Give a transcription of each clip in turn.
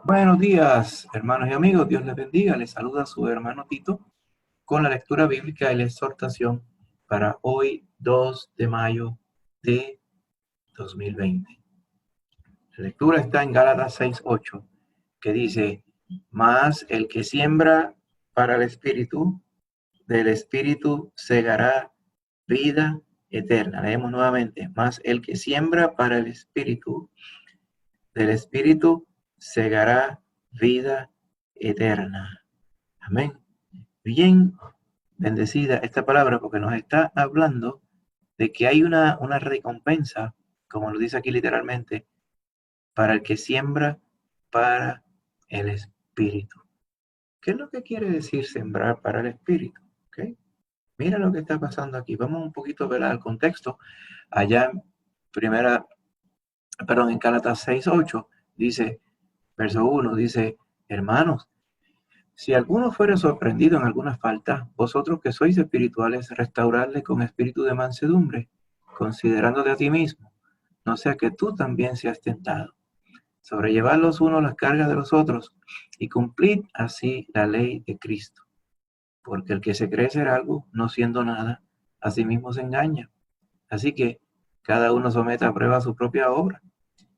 Buenos días, hermanos y amigos. Dios les bendiga. Les saluda su hermano Tito con la lectura bíblica y la exhortación para hoy, 2 de mayo de 2020. La lectura está en Gálatas 6:8, que dice: Mas el que siembra para el Espíritu, del Espíritu segará vida eterna. Leemos nuevamente: Mas el que siembra para el Espíritu, del Espíritu segará vida eterna. Amén. Bien bendecida esta palabra porque nos está hablando de que hay una recompensa, como lo dice aquí literalmente, para el que siembra para el Espíritu. ¿Qué es lo que quiere decir sembrar para el Espíritu? ¿Okay? Mira lo que está pasando aquí. Vamos un poquito a ver el contexto. Allá en en Gálatas 6:8 dice, verso 1, dice: hermanos, si alguno fuere sorprendido en alguna falta, vosotros que sois espirituales, restauradle con espíritu de mansedumbre, considerándote a ti mismo, no sea que tú también seas tentado. Sobrellevad los unos las cargas de los otros, y cumplid así la ley de Cristo. Porque el que se cree ser algo, no siendo nada, a sí mismo se engaña. Así que cada uno someta a prueba su propia obra,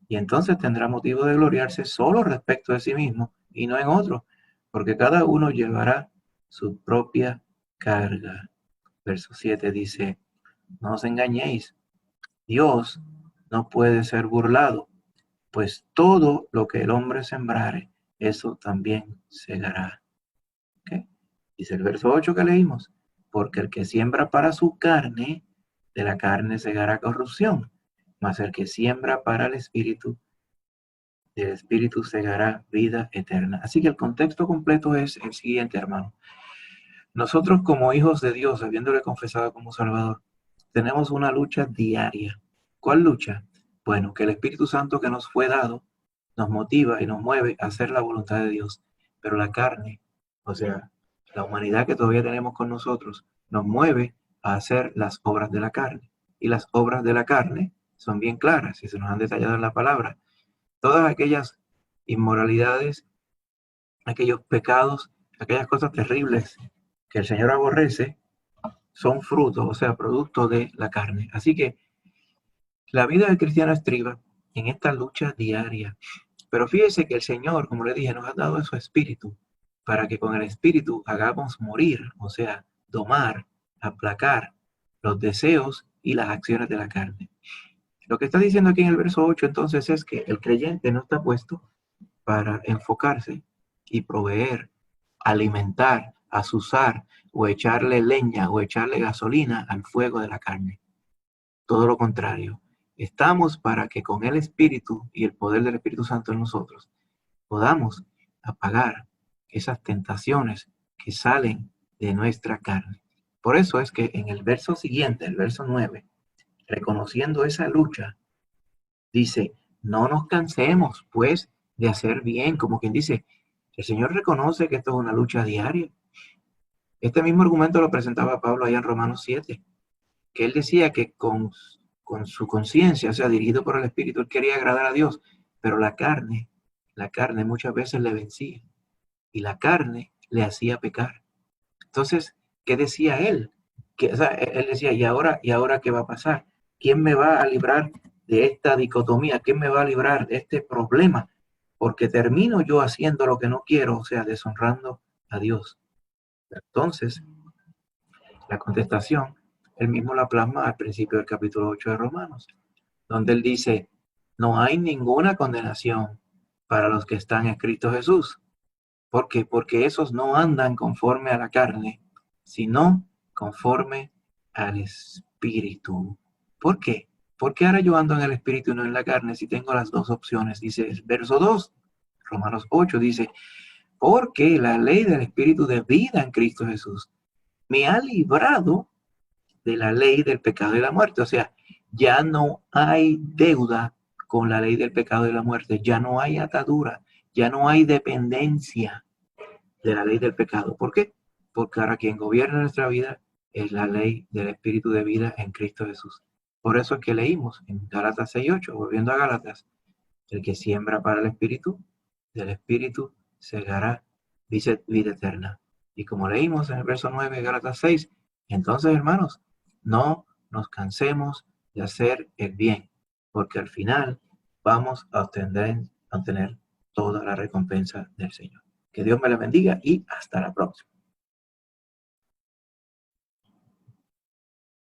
y entonces tendrá motivo de gloriarse solo respecto de sí mismo y no en otro, porque cada uno llevará su propia carga. Verso 7 dice: no os engañéis, Dios no puede ser burlado, pues todo lo que el hombre sembrare, eso también segará. ¿Okay? Dice el verso 8 que leímos: porque el que siembra para su carne, de la carne segará corrupción, mas el que siembra para el Espíritu, del Espíritu segará vida eterna. Así que el contexto completo es el siguiente, hermano. Nosotros como hijos de Dios, habiéndole confesado como Salvador, tenemos una lucha diaria. ¿Cuál lucha? Bueno, que el Espíritu Santo que nos fue dado nos motiva y nos mueve a hacer la voluntad de Dios. Pero la carne, o sea, la humanidad que todavía tenemos con nosotros, nos mueve a hacer las obras de la carne. Y las obras de la carne son bien claras y se nos han detallado en la palabra. Todas aquellas inmoralidades, aquellos pecados, aquellas cosas terribles que el Señor aborrece, son frutos, o sea, producto de la carne. Así que la vida del cristiano estriba en esta lucha diaria. Pero fíjese que el Señor, como le dije, nos ha dado su espíritu para que con el espíritu hagamos morir, o sea, domar, aplacar los deseos y las acciones de la carne. Lo que está diciendo aquí en el verso 8 entonces es que el creyente no está puesto para enfocarse y proveer, alimentar, azuzar o echarle leña o echarle gasolina al fuego de la carne. Todo lo contrario, estamos para que con el Espíritu y el poder del Espíritu Santo en nosotros podamos apagar esas tentaciones que salen de nuestra carne. Por eso es que en el verso siguiente, el verso 9, reconociendo esa lucha, dice: no nos cansemos, pues, de hacer bien. Como quien dice, el Señor reconoce que esto es una lucha diaria. Este mismo argumento lo presentaba Pablo allá en Romanos 7, que él decía que con su conciencia, o sea, dirigido por el Espíritu, él quería agradar a Dios, pero la carne muchas veces le vencía y la carne le hacía pecar. Entonces, ¿qué decía él? Que, o sea, él decía: ¿y ahora qué va a pasar? ¿Quién me va a librar de esta dicotomía? ¿Quién me va a librar de este problema? Porque termino yo haciendo lo que no quiero, o sea, deshonrando a Dios. Entonces, la contestación, él mismo la plasma al principio del capítulo 8 de Romanos, donde él dice: no hay ninguna condenación para los que están en Cristo Jesús. ¿Por qué? Porque esos no andan conforme a la carne, sino conforme al Espíritu. ¿Por qué? Porque ahora yo ando en el Espíritu y no en la carne si tengo las dos opciones. Dice el verso 2, Romanos 8, dice: porque la ley del Espíritu de vida en Cristo Jesús me ha librado de la ley del pecado y la muerte. O sea, ya no hay deuda con la ley del pecado y la muerte, ya no hay atadura, ya no hay dependencia de la ley del pecado. ¿Por qué? Porque ahora quien gobierna nuestra vida es la ley del Espíritu de vida en Cristo Jesús. Por eso es que leímos en Gálatas 6:8, volviendo a Gálatas: el que siembra para el Espíritu, del Espíritu cegará vida eterna. Y como leímos en el verso 9 de Gálatas 6, entonces, hermanos, no nos cansemos de hacer el bien, porque al final vamos a obtener toda la recompensa del Señor. Que Dios me la bendiga y hasta la próxima.